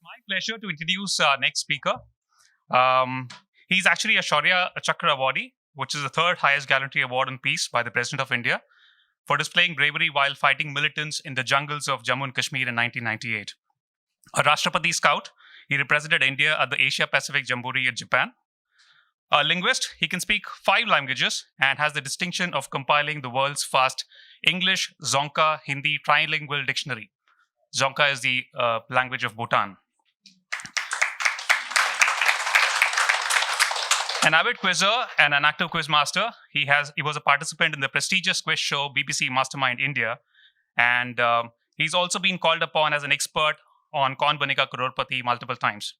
My pleasure to introduce our next speaker. He's actually a Shaurya Chakra awardee, which is the third highest gallantry award in peace by the President of India for displaying bravery while fighting militants in the jungles of Jammu and Kashmir in 1998. A Rashtrapati Scout, he represented India at the Asia Pacific Jamboree in Japan. A linguist, he can speak 5 languages and has the distinction of compiling the world's first English, Dzongkha, Hindi trilingual dictionary. Dzongkha is the language of Bhutan. An avid quizzer and an active quiz master, he was a participant in the prestigious quiz show BBC Mastermind India, and he's also been called upon as an expert on Kaun Banega Crorepati multiple times.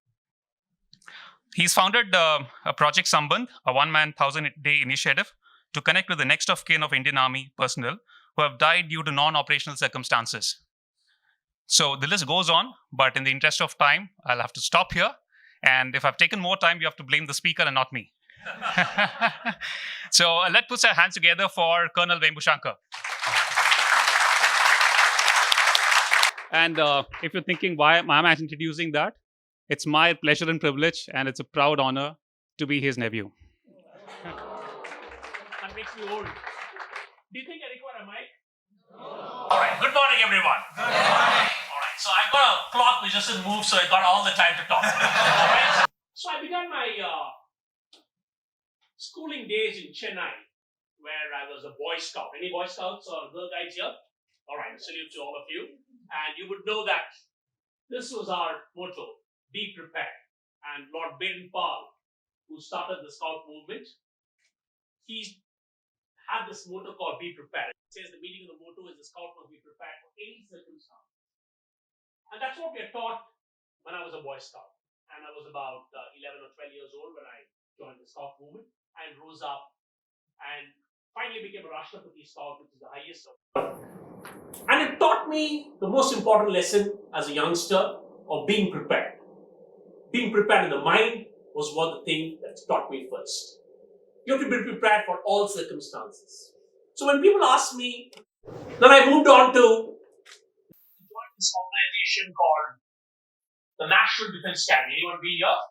He's founded a Project Sambandh, a one-man 1,000-day initiative to connect with the next of kin of Indian Army personnel who have died due to non-operational circumstances. So the list goes on, but in the interest of time, I'll have to stop here. And if I've taken more time, you have to blame the speaker and not me. So let's put our hands together for Colonel Vembu Shankar. And if you're thinking, why am I introducing that? It's my pleasure and privilege, and it's a proud honor to be his nephew. That makes me old. Do you think I require a mic? No. All right. Good morning, everyone. Good morning. All right. So I've got a clock which doesn't move, so I got all the time to talk. All right. So I began my schooling days in Chennai, where I was a Boy Scout. Any Boy Scouts or Girl Guides here? All right. Salute to all of you. And you would know that this was our motto: be prepared. And Lord Baden-Powell, who started the Scout movement, he had this motto called be prepared. It says the meaning of the motto is the Scout must be prepared for any circumstance. And that's what we were taught when I was a Boy Scout. And I was about 11 or 12 years old when I joined the Scout movement and rose up and finally became a Rashtrapati Scout, which is the highest of. And it taught me the most important lesson as a youngster of being prepared. Being prepared in the mind was one of the things that taught me first. You have to be prepared for all circumstances. So when people ask me, then I moved on to join this organization called the National Defense Academy. Anyone be here?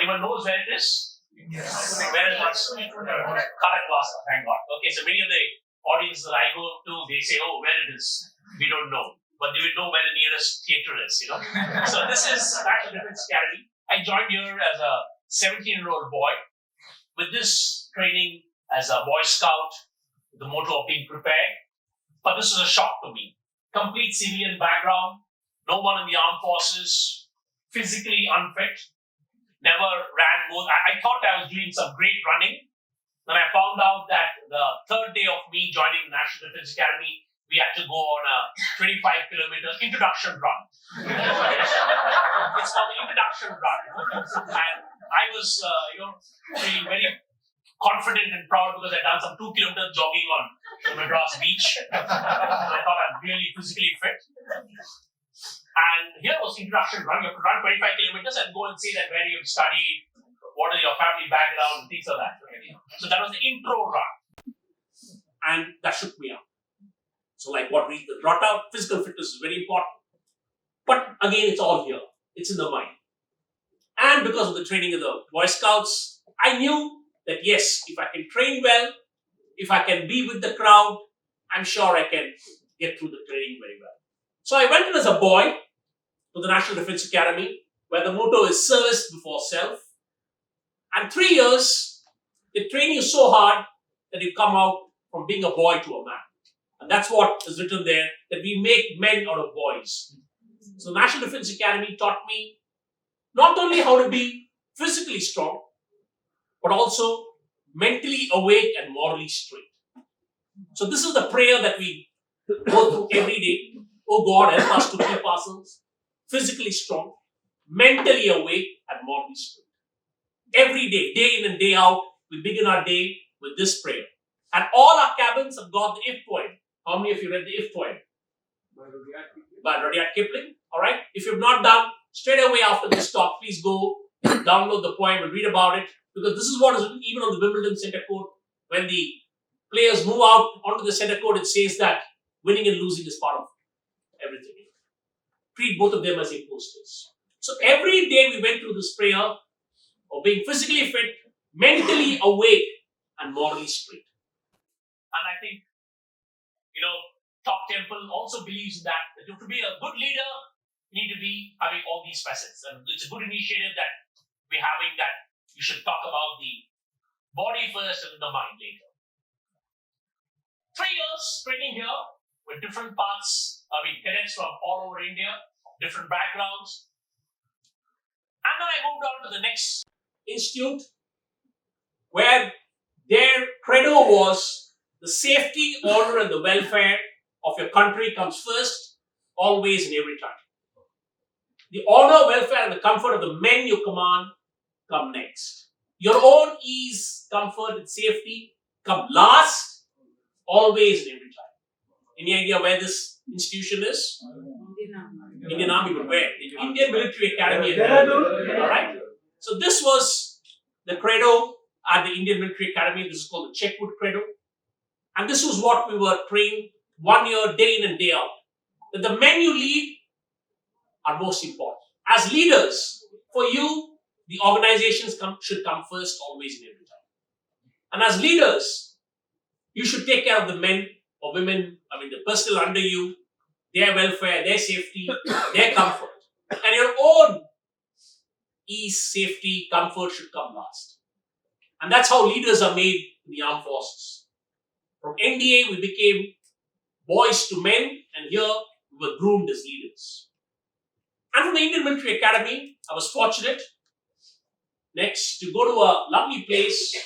Anyone knows where it is? Yes. Where is it? Correct, Last. Thank God. Okay, so many of the audiences that I go to, they say, oh, where it is? We don't know. But they will know where the nearest theater is, you know. So this is National Defense Academy. I joined here as a 17-year-old boy with this training as a Boy Scout, with the motto of being prepared. But this was a shock to me. Complete civilian background, no one in the armed forces, physically unfit, never ran more. I thought I was doing some great running. Then I found out that the third day of me joining the National Defense Academy, we had to go on a 25-kilometer introduction run. It's called the introduction run. And I was, feeling very confident and proud because I'd done some 2 kilometers jogging on the Madras beach. I thought I'm really physically fit. And here was the introduction run. You have to run 25 kilometers and go and say that where you have studied, what is your family background, and things like that. So that was the intro run. And that shook me up. So like what we brought out, physical fitness is very important. But again, it's all here. It's in the mind. And because of the training of the Boy Scouts, I knew that yes, if I can train well, if I can be with the crowd, I'm sure I can get through the training very well. So I went in as a boy to the National Defense Academy, where the motto is service before self. And 3 years, they train you so hard that you come out from being a boy to a man. And that's what is written there, that we make men out of boys. So the National Defense Academy taught me not only how to be physically strong, but also mentally awake and morally straight. So this is the prayer that we go through every day. Oh God, help us to keep ourselves physically strong, mentally awake, and morally straight. Every day, day in and day out, we begin our day with this prayer. And all our cabins have got the if poem. How many of you read the if poem? By Rudyard Kipling. All right. If you've not done, straight away after this talk, please go download the poem and read about it. Because this is what is written even on the Wimbledon center court. When the players move out onto the center court, it says that winning and losing is part of everything. Treat both of them as imposters. So every day we went through this prayer of being physically fit, mentally awake, and morally straight. And I think, Top Temple also believes that to be a good leader, you need to be having all these facets. And it's a good initiative that we're having, that you should talk about the body first and the mind later. 3 years training here with different paths, cadets from all over India, different backgrounds. And then I moved on to the next institute, where their credo was the safety, honor, and the welfare of your country comes first, always and every time. The honor, welfare, and the comfort of the men you command come next. Your own ease, comfort, and safety come last, always and every time. Any idea where this institution is? Indian Army, but where? The Indian Military Academy. Alright? So this was the credo at the Indian Military Academy. This is called the Checkwood Credo. And this was what we were trained 1 year, day in and day out. That the men you lead are most important. As leaders, for you, the organizations should come first, always and every time. And as leaders, you should take care of the men or women, the personnel under you, their welfare, their safety, their comfort. And your own ease, safety, comfort should come last. And that's how leaders are made in the armed forces. From NDA, we became boys to men, and here we were groomed as leaders. And from the Indian Military Academy, I was fortunate next to go to a lovely place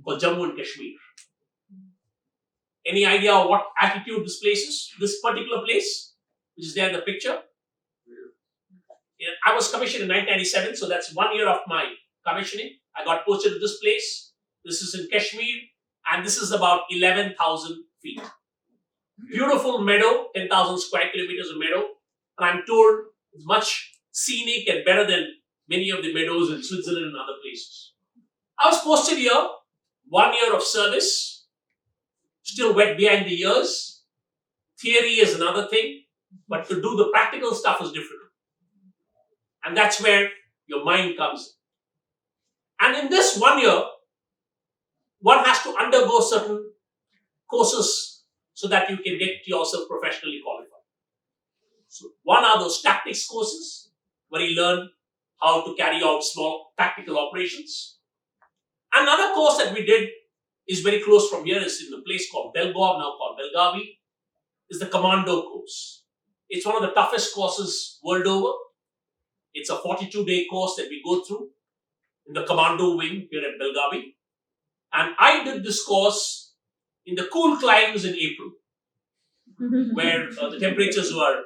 called Jammu and Kashmir. Any idea what altitude this place is? This particular place, which is there in the picture. I was commissioned in 1997, so that's 1 year of my commissioning. I got posted to this place. This is in Kashmir, and this is about 11,000 feet. Beautiful meadow, 10,000 square kilometers of meadow. And I'm told it's much scenic and better than many of the meadows in Switzerland and other places. I was posted here, 1 year of service, still wet behind the ears. Theory is another thing, but to do the practical stuff is different. And that's where your mind comes in. And in this 1 year, one has to undergo certain courses so that you can get yourself professionally qualified. So one are those tactics courses, where you learn how to carry out small tactical operations. Another course that we did is very close from here, is in a place called Belgaum, now called Belgavi, is the commando course. It's one of the toughest courses world over. It's a 42-day course that we go through in the commando wing here at Belgavi. And I did this course in the cool climes in April, where the temperatures were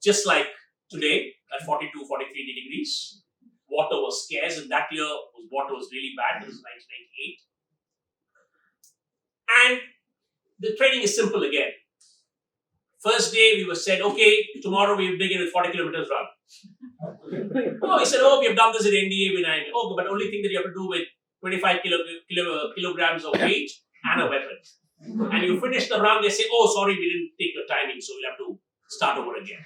just like today at 42, 43 degrees. Water was scarce, and that year water was really bad. It was 1998. And the training is simple again. First day we were said, okay, tomorrow we begin with 40 kilometers run. He said, we have done this in NDA. But only thing that you have to do with 25 kilograms of weight and a weapon. And you finish the run, they say, sorry, we didn't take your timing, so we'll have to start over again.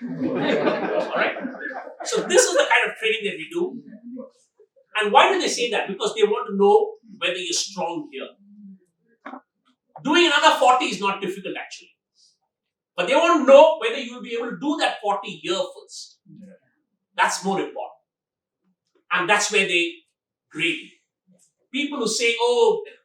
Alright? So this is the kind of training that we do. And why do they say that? Because they want to know whether you're strong here. Doing another 40 is not difficult actually. But they want to know whether you will be able to do that 40 here first. That's more important. And that's where they grade you. People who say,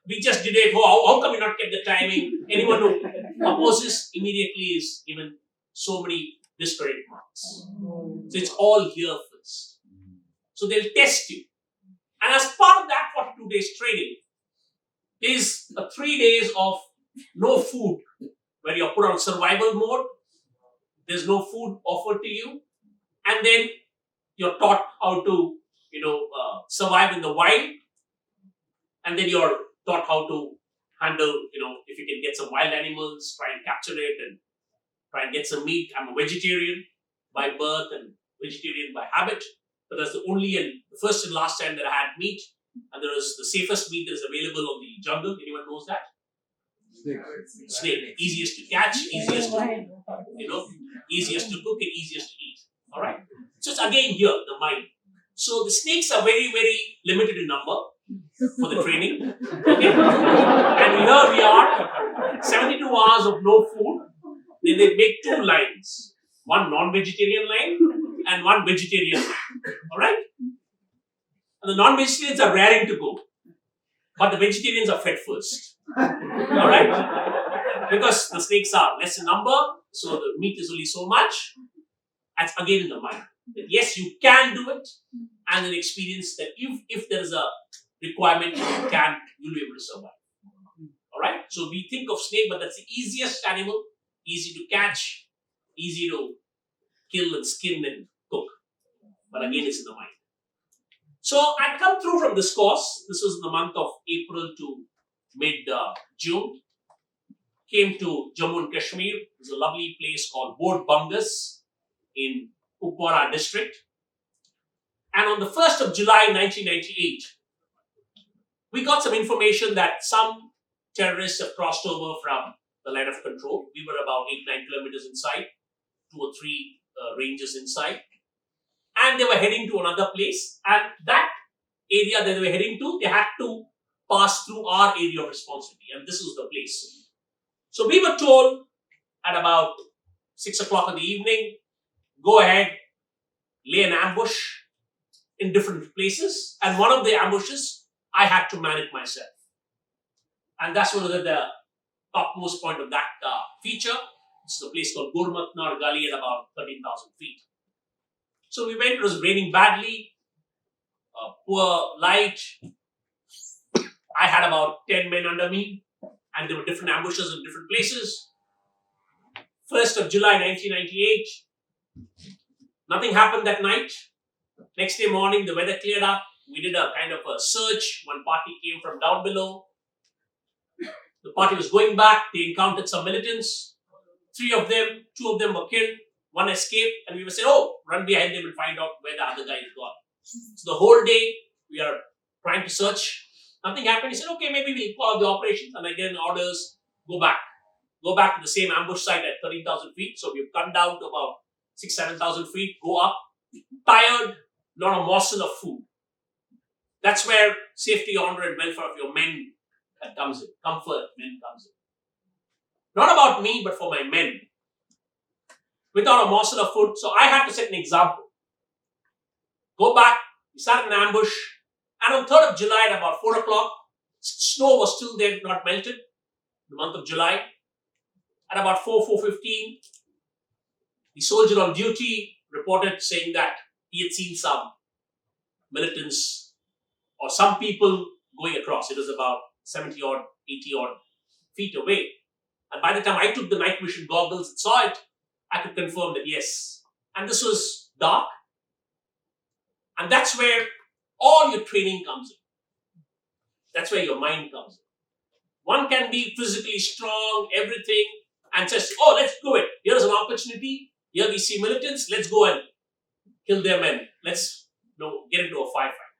we just did it, how come you not get the timing? Anyone who opposes immediately is given so many disparate marks. So it's all here first. So they'll test you. And as part of that 42 days training is 3 days of no food, where you're put on survival mode. There's no food offered to you. And then you're taught how to, survive in the wild. And then you're taught how to handle, if you can get some wild animals, try and capture it and try and get some meat. I'm a vegetarian by birth and vegetarian by habit. But that's the only and the first and last time that I had meat. And there is the safest meat that is available on the jungle. Anyone knows that? Snake. Easiest to catch, easiest to, easiest to cook and easiest to eat. Alright? So it's again here, the mind. So the snakes are very, very limited in number for the training. Okay? And here we are, 72 hours of no food. Then they make two lines. One non-vegetarian line and one vegetarian line. Alright? And the non-vegetarians are raring to go. But the vegetarians are fed first. Alright? Because the snakes are less in number, so the meat is only so much. That's again in the mind. That yes, you can do it, and an experience that if there is a requirement, you'll be able to survive. Alright? So we think of snake, but that's the easiest animal, easy to catch, easy to kill and skin and cook. But again, it's in the mind. So I'd come through from this course. This was in the month of April to mid-June. Came to Jammu and Kashmir. There's a lovely place called Bod Bungus in Kupwara district. And on the 1st of July 1998, we got some information that some terrorists have crossed over from the line of control. We were about 8-9 kilometers inside, 2 or 3 ranges inside. And they were heading to another place. And that area that they were heading to, they had to pass through our area of responsibility. And this was the place. So we were told at about 6 o'clock in the evening, go ahead, lay an ambush in different places. And one of the ambushes, I had to man it myself. And that's one of the topmost point of that feature. It's a place called Gurmatnar Gully at about 13,000 feet. So we went, it was raining badly, poor light. I had about 10 men under me, and there were different ambushes in different places. 1st of July 1998, nothing happened that night. Next day morning, the weather cleared up. We did a kind of a search. One party came from down below. The party was going back. They encountered some militants. 2 of them were killed. One escaped, and we were saying, oh, run behind them and find out where the other guy is gone. So the whole day, we are trying to search. Nothing happened. He said, okay, maybe we'll follow the operations. And again, orders, go back. Go back to the same ambush site at 13,000 feet. So we've come down to about 6,000-7,000 feet, go up, tired, not a morsel of food. That's where safety, honor, and welfare of your men comes in. Comfort, men comes in. Not about me, but for my men. Without a morsel of food. So I had to set an example. Go back, we started an ambush, and on 3rd of July at about 4 o'clock, snow was still there, not melted, the month of July. At about 4:15, the soldier on duty reported saying that he had seen some militants or some people going across. It was about 70 odd, 80 odd feet away. And by the time I took the night vision goggles and saw it, I could confirm that yes. And this was dark. And that's where all your training comes in. That's where your mind comes in. One can be physically strong, everything, and says, oh, let's do it. Here's an opportunity. Here we see militants. Let's go and kill their men. Let's get into a firefight.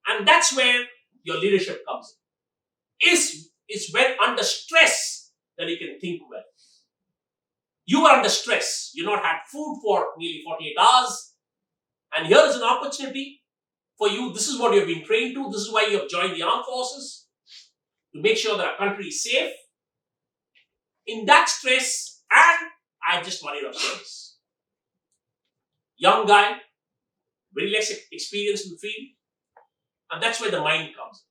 And that's where your leadership comes in. It's when under stress that you can think well. You are under stress. You not had food for nearly 48 hours. And here is an opportunity for you. This is what you have been trained to. This is why you have joined the armed forces. To make sure that our country is safe. In that stress, and I just wanted of service. Young guy, very less experience in the field. And that's where the mind comes.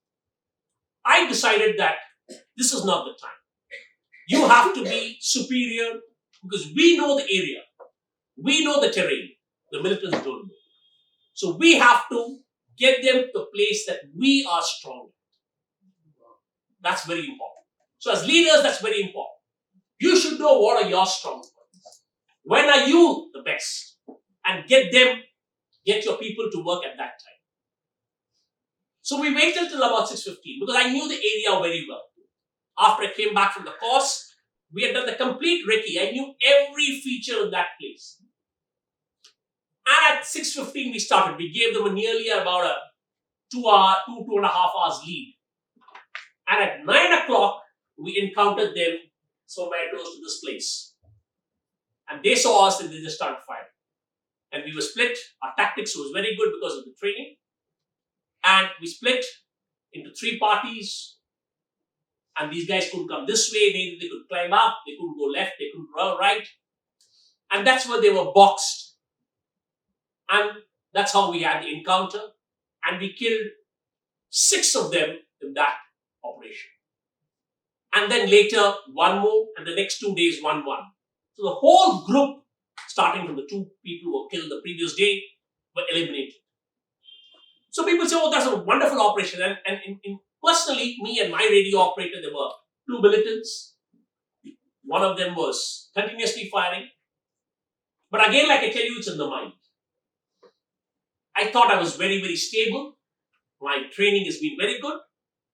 I decided that this is not the time. You have to be superior because we know the area. We know the terrain. The militants don't know. So we have to get them to a place that we are strong. That's very important. So as leaders, that's very important. You should know what are your strong points. When are you the best? And get your people to work at that time. So we waited till about 6:15 because I knew the area very well. After I came back from the course, we had done the complete recce. I knew every feature of that place. And at 6:15 we started. We gave them nearly about a 2.5 hours lead. And at 9 o'clock, we encountered them somewhere close to this place. And they saw us and they just started firing. and we were split. Our tactics was very good because of the training. And we split into 3 parties. And these guys couldn't come this way, neither they could climb up, they couldn't go left, they couldn't go right. And that's where they were boxed. And that's how we had the encounter. And we killed 6 of them in that operation. And then later, 1 more, and the next 2 days, 1. So the whole group, starting from the 2 people who were killed the previous day, were eliminated. So people say, oh, that's a wonderful operation. And personally, me and my radio operator, there were 2 militants. One of them was continuously firing. But again, like I tell you, it's in the mind. I thought I was very, very stable. My training has been very good.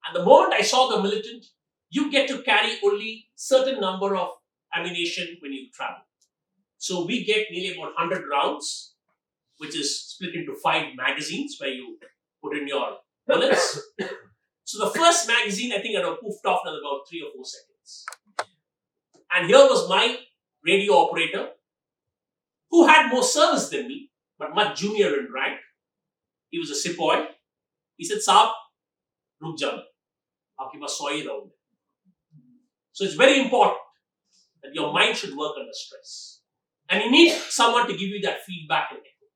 And the moment I saw the militant, you get to carry only certain number of ammunition when you travel. So we get nearly about 100 rounds, which is split into 5 magazines where you put in your bullets. So the first magazine, I think I had poofed off in about 3 or 4 seconds. And here was my radio operator, who had more service than me, but much junior in rank. He was a sepoy. He said, Saab, ruk jana. Aapke paas 100 he round. So it's very important that your mind should work under stress. And you need someone to give you that feedback and echo.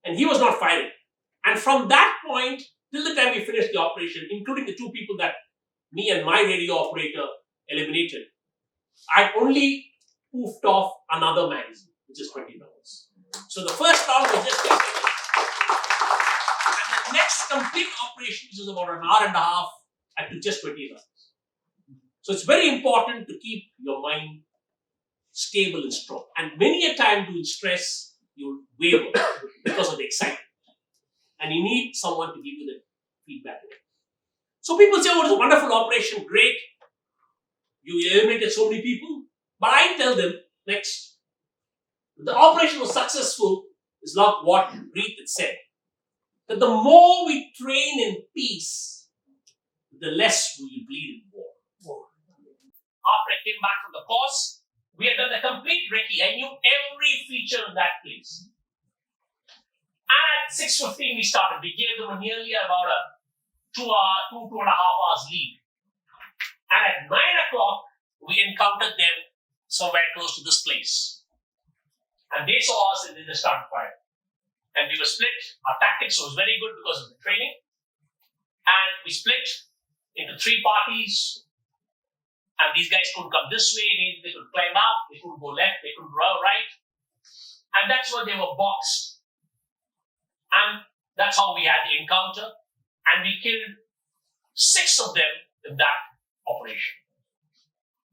And he was not firing. And from that point, till the time we finished the operation, including the 2 people that me and my radio operator eliminated, I only poofed off another magazine, which is 20 rounds. So the first round was just 10 seconds. And the next complete operation, which was about an hour and a half, I took just 20 rounds. So it's very important to keep your mind stable and strong. And many a time during stress, you'll waver because of the excitement. And you need someone to give you the feedback. So people say, oh, it's a wonderful operation, great. You eliminated so many people. But I tell them, next, the operation was successful is not what Breathe had said. That the more we train in peace, the less we will bleed in war. After I came back from the course, we had done a complete recce. I knew every feature in that place. At 6:15 we started. We gave them nearly about a 2.5 hours lead. And at 9 o'clock, we encountered them somewhere close to this place. And they saw us and they just started firing. And we were split. Our tactics was very good because of the training. And we split into 3 parties. And these guys couldn't come this way, they could climb up, they couldn't go left, they couldn't go right. And that's where they were boxed. And that's how we had the encounter. And we killed 6 of them in that operation.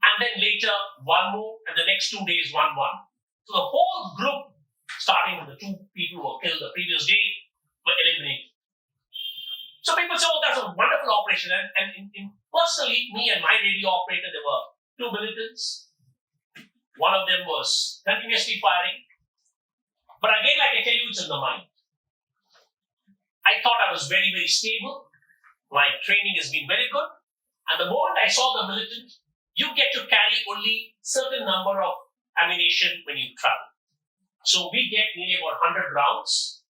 And then later, 1 more, and the next 2 days, 1. So the whole group, starting with the 2 people who were killed the previous day, were eliminated. So people say, oh, that's a wonderful operation. And personally, me and my radio operator, there were 2 militants. One of them was continuously firing. But again, like I tell you, it's in the mind. I thought I was very, very stable. My training has been very good. And the moment I saw the militant, you get to carry only certain number of ammunition when you travel. So we get nearly about 100 rounds,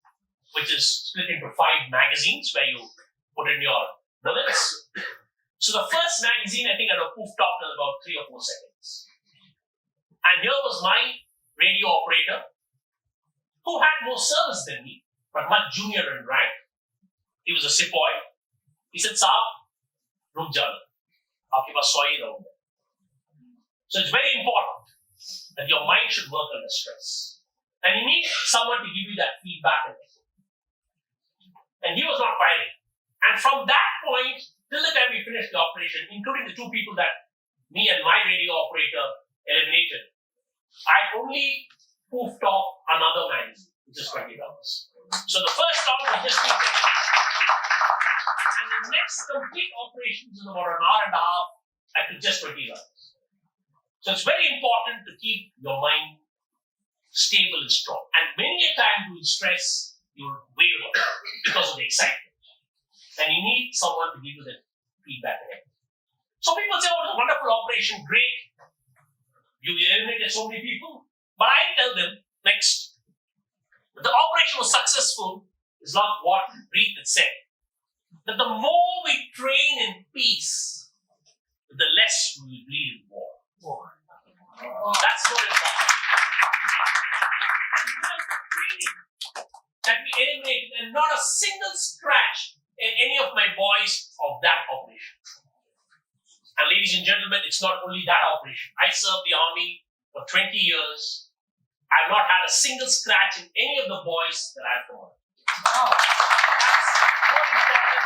which is split into 5 magazines where you put in your bullets. So the first magazine, I think I poofed off in about 3 or 4 seconds. And here was my radio operator, who had more service than me, but much junior in rank. He was a sepoy. He said, Saab, ruk jana. Aapke paas 100 he round. So it's very important that your mind should work under stress. And you need someone to give you that feedback. And he was not firing. And from that point, till the time we finished the operation, including the 2 people that me and my radio operator eliminated, I only poofed off another magazine, which is 20 rounds. So the first round was just 3 seconds. And the next complete operation is about an hour and a half. I took just 20 rounds. So it's very important to keep your mind stable and strong. And many a time during stress, you'll waver because of the excitement. And you need someone to give you the feedback again. So people say, oh, it's a wonderful operation, great. You eliminated so many people. But I tell them, next, But the operation was successful is not what Reed had said. That the more we train in peace, the less we will bleed in war. That's more important. That we eliminated and not a single scratch in any of my boys of that operation. And ladies and gentlemen, it's not only that operation. I served the army for 20 years. I've not had a single scratch in any of the boys that I've commanded. Wow. That's more important.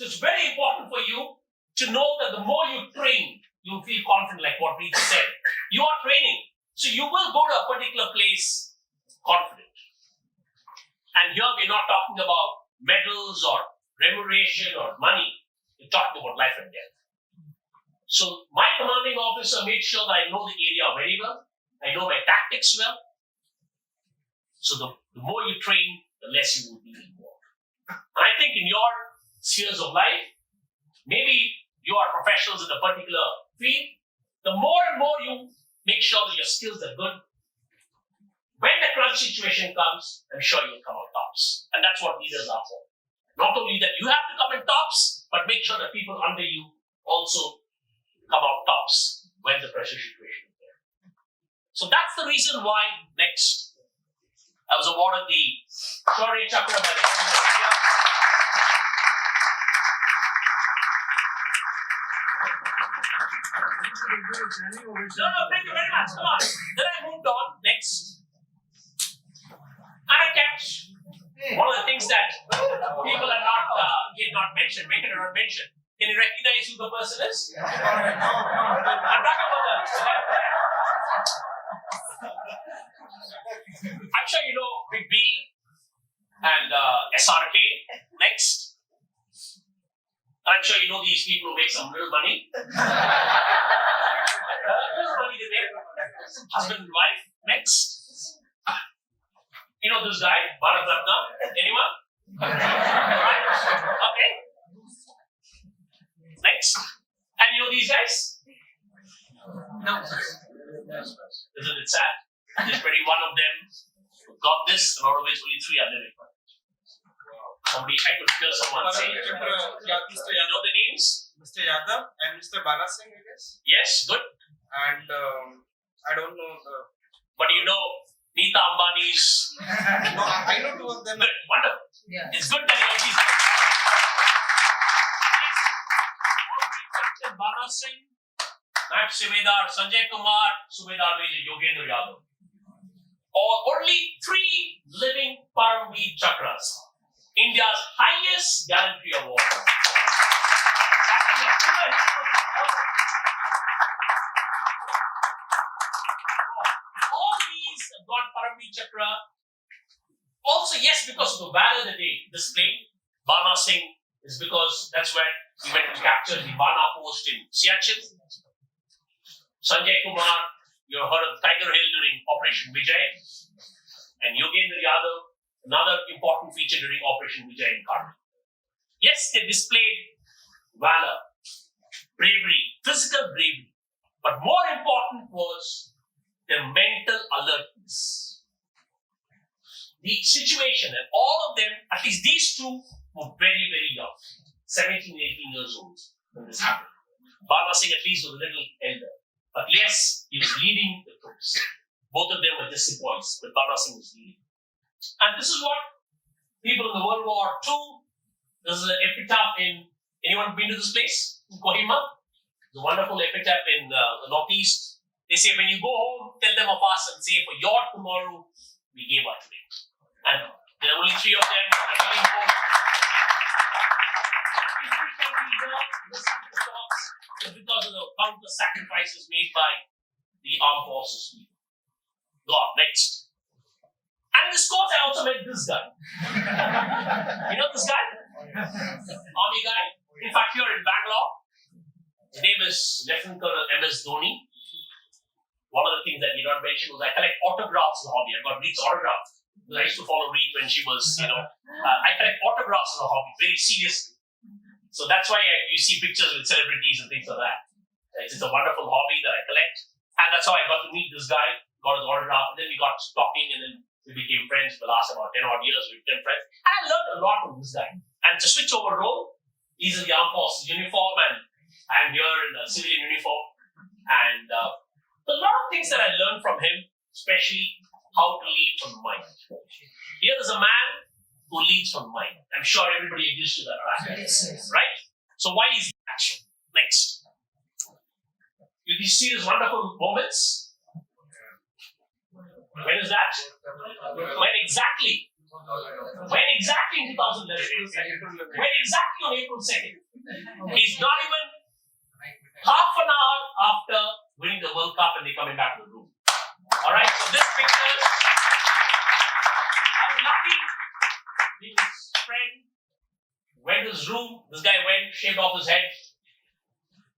So it's very important for you to know that the more you train, you'll feel confident, like what Preeti said. You are training. So you will go to a particular place confident. And here we're not talking about medals or remuneration or money. We're talking about life and death. So my commanding officer made sure that I know the area very well. I know my tactics well. So the more you train, the less you will be involved. And I think in your spheres of life, maybe you are professionals in a particular field, the more and more you make sure that your skills are good, when the crunch situation comes, I'm sure you'll come out tops. And that's what leaders are for. Not only that you have to come in tops, but make sure that people under you also come out tops when the pressure situation is there. So that's the reason why next I was awarded the Shaurya Chakra by the Government of India. No, thank you very much. Come on. Then I moved on next. And I kept one of the things that people are not yet not mentioned, make it not mentioned. Can you recognize who the person is? I'm talking about I'm sure you know Big B and SRK. Next. I'm sure you know these people who make some little money. Little money they make. Husband and wife. Next. You know this guy, Bharat Ratna? Anyone? Right? Okay. Next. And you know these guys? No. Isn't it sad? There's only one of them who got this, and out of which only three are living. Somebody, I could hear someone say, you know the names? Mr. Yadav and Mr. Bala Singh, I guess. Yes, good. And I don't know the. But you know Neeta Ambani's. No, I know two of them. Good, wonderful. Yeah. It's good that you know these guys. Bala Singh, Naib Subedar Sanjay Kumar, Subedar Major Yogendra Yadav. Or only three living Paramveer Chakras. India's highest gallantry award. All these got Paramveer Chakra. Also, yes, because of the valor that they displayed. Bana Singh is because that's where he went to capture the Bana post in Siachen. Sanjay Kumar, you heard of Tiger Hill during Operation Vijay. And Yogendra Yadav, another important feature during Operation Vijay in Karnal. Yes, they displayed valor, bravery, physical bravery, but more important was their mental alertness. The situation, and all of them, at least these two, were very, very young, 17, 18 years old when this happened. Bala Singh at least was a little elder, but yes, he was leading the troops. Both of them were just sepoys, but Bala Singh was leading. And this is what people in the World War II, this is an epitaph in, anyone been to this place? In Kohima? It's a wonderful epitaph in the Northeast. They say, when you go home, tell them of us and say, for your tomorrow, we gave our today. And there are only three of them. I'm going home. It's because of the countless sacrifices made by the armed forces. God, next. And in this course, I also met this guy. You know this guy? Army guy. In fact, here in Bangalore, his name is Lieutenant Colonel MS Dhoni. One of the things that he not mentioned was I collect autographs as a hobby. I got Reed's autograph. I used to follow Reed when she was, I collect autographs as a hobby, very seriously. So that's why you see pictures with celebrities and things like that. It's a wonderful hobby that I collect. And that's how I got to meet this guy, got his autograph, and then we got talking, and then we became friends for the last about 10 odd years. We became friends. And I learned a lot from this guy. And to switch over role, he's in the armed forces uniform, and I'm here in the civilian uniform. And a lot of things that I learned from him, especially how to lead from the mind. Here is a man who leads from the mind. I'm sure everybody agrees to that, right? Yes. Right? So why is that? Next. Did you see these wonderful moments? When is that? When exactly? When exactly in 2011? When exactly on April 2nd? He's not even half an hour after winning the World Cup and they coming back to the room. Alright, so this picture, I was lucky. His friend went to his room. This guy went, shaved off his head,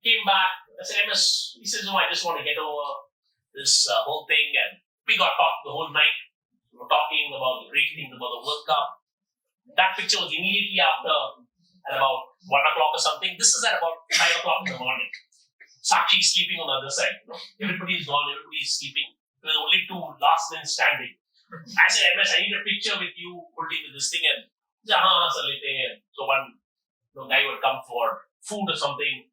came back. I said, MS, he says, no, I just want to get over this whole thing. And we got talked the whole night. We were talking about the great things about the World Cup. That picture was immediately after, at about 1 o'clock or something. This is at about 5 o'clock in the morning. Sakshi is sleeping on the other side. You know? Everybody's gone, everybody's sleeping. There were only two last men standing. I said, MS, I need a picture with you holding this thing. And so one guy would come for food or something.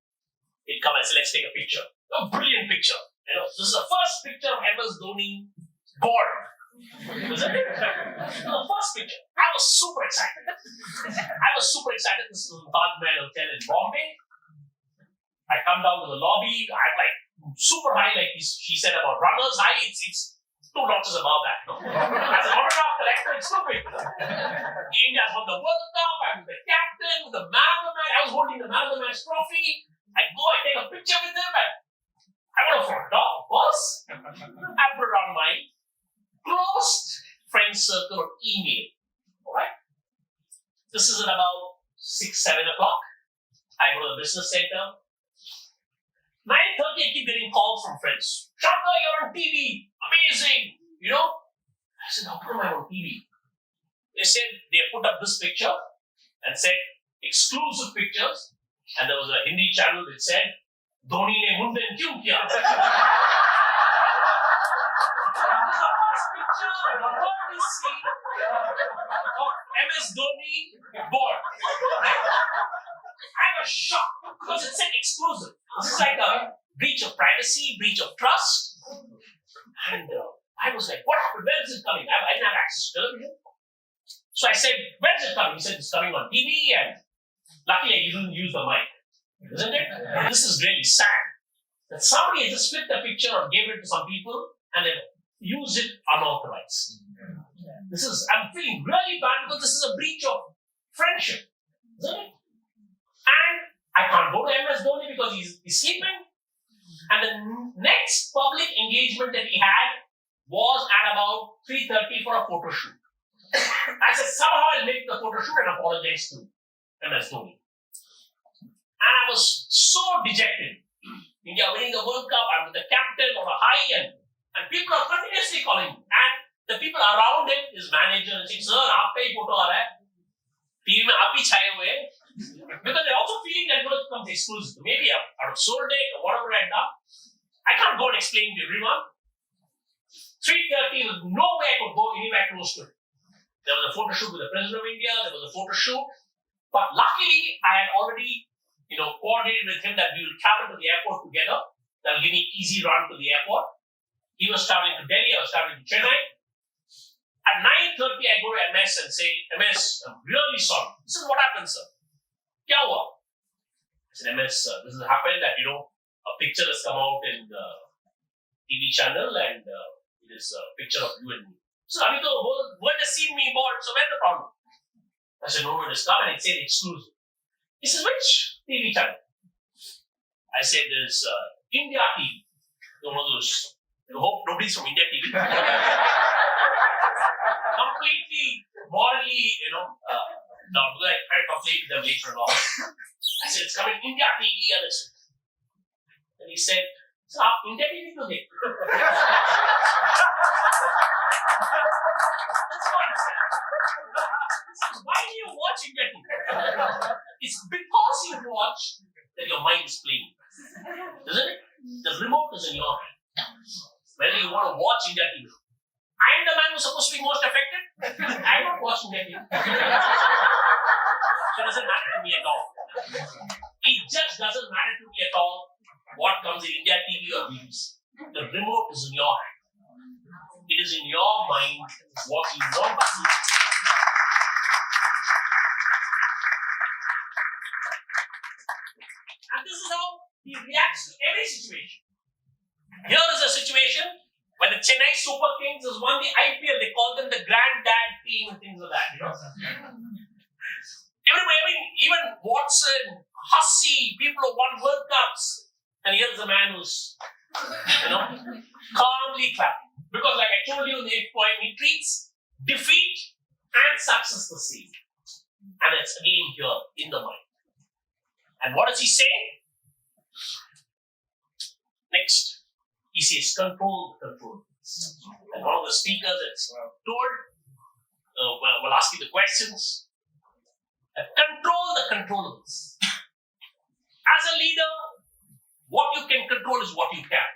He'd come and say, let's take a picture. A brilliant picture. You know, this is the first picture of MS Dhoni bored. Isn't it? The first picture. I was super excited. This is the Taj Mahal Hotel in Bombay. I come down to the lobby. I'm like super high, like she said about runners high. It's 2 notches above that. No? As an autograph collector, it's so big. India's won the World Cup. I'm the captain, the man of the match. I was holding the man of the match trophy. I go, I take a picture with him, and I want a photo, of course. I put it on my closed friend circle or email. Alright? This is at about 6, 7 o'clock. I go to the business center. 9:30, I keep getting calls from friends. Shankar, you're on TV. Amazing. You know? I said, how come I'm on TV? They said they put up this picture and said exclusive pictures. And there was a Hindi channel that said, Dhoni ne munden kyun kiya? This is the first picture the world is seeing of MS Dhoni board. I was shocked because it said exclusive. This is like a breach of privacy, breach of trust. And I was like, what happened? Where is it coming? I didn't have access to television. So I said, where is it coming? He said, it's coming on TV. And luckily, I didn't use the mic. Isn't it? This is really sad. That somebody has just flipped the picture or gave it to some people and they used it unauthorized. I'm feeling really bad because this is a breach of friendship. Isn't it? And I can't go to MS Dhoni because he's sleeping. And the next public engagement that he had was at about 3:30 for a photo shoot. I said, somehow I'll make the photo shoot and apologize to MS Dhoni. And I was so dejected. India winning the World Cup, I'm with the captain on a high, and people are continuously calling me. And the people around him, his manager, and saying, sir, aapka hi photo aa raha hai. TV mein aap hi chaye hue. Because they're also feeling that it becomes exclusive. Maybe out of sold it or whatever I've done. I can't go and explain to everyone. 3:30, there was no way I could go anywhere close to it. There was a photo shoot with the President of India, there was a photo shoot. But luckily, I had already coordinated with him that we will travel to the airport together. That will give me easy run to the airport. He was traveling to Delhi, I was traveling to Chennai. At 9:30, I go to MS and say, MS, I'm really sorry. This is what happened, sir. Kya hua? I said, MS, this has happened that, a picture has come out in the TV channel and it is a picture of you and me. So, abhi to whole world has seen me board, so where's the problem? I said, no, it has come and it said exclusive. He says, which TV channel? I said, there's India TV. One of those. I hope nobody's from India TV. Completely morally, no, because I tried to conflict with them later on. I said, it's coming India TV. And he said, so, India TV to dekh. Why do you watch India TV? It's because you watch that your mind is playing. Isn't it? The remote is in your hand. Whether you want to watch India TV. I am the man who's supposed to be most affected. I don't watch India TV. So it doesn't matter to me at all. It just doesn't matter to me at all what comes in India TV or BBC. The remote is in your hand. It is in your mind what you want to see. And this is how he reacts to every situation. Here is a situation when the Chennai Super Kings has won the IPL. They call them the granddad team and things like that. Everybody, I mean, even Watson, Hussey, people who won World Cups. And here's a man who's, calmly clapping. Because like I told you in the 8th point, he treats defeat and success the same. And it's again here in the mind. And what does he say? Next. He says, control the controllables. And one of the speakers that's told, will ask you the questions. Control the controllables. As a leader, what you can control is what you can.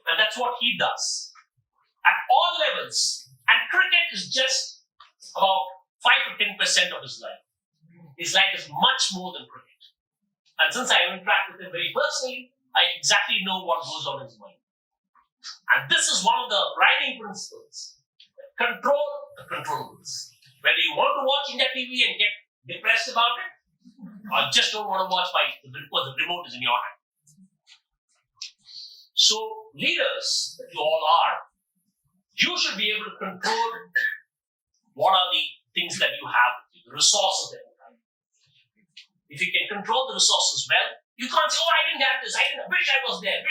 And that's what he does. At all levels. And cricket is just about 5 to 10% of his life. His life is much more than cricket. And since I interact with him very personally, I exactly know what goes on in his mind. And this is one of the guiding principles. Control the controllables. Whether you want to watch India TV and get depressed about it, or just don't want to watch because the remote is in your hand. So, leaders that you all are, you should be able to control what are the things that you have, the resources that you have. If you can control the resources well, you can't say, oh, I didn't have this, I wish I was there.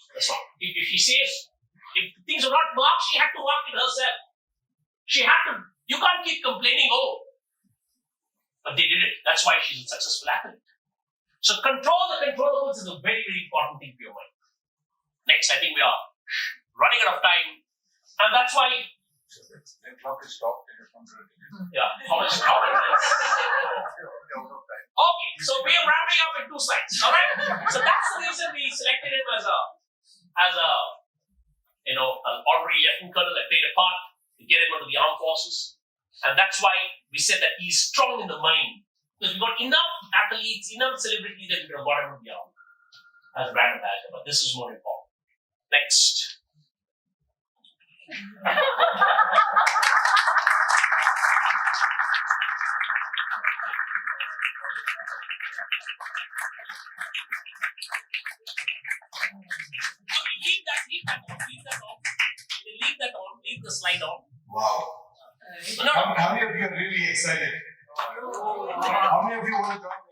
That's all. If she says, if things are not marked, she had to work it herself. You can't keep complaining, oh, but they did it. That's why she's a successful athlete. So control the controllables is a very, very important thing for your mind. Next, I think we are running out of time. And that's why... The clock is stopped. Yeah, how much time is it? Okay, so we are wrapping up in 2 slides. Alright? So that's the reason we selected him as an honorary lieutenant colonel that played a part to get him into the armed forces. And that's why we said that he's strong in the mind. Because we've got enough athletes, enough celebrities that we could have got him into the army as a brand ambassador. But this is more important. Next. Leave the slide on. Wow. No. How many of you are really excited? How many of you want to join?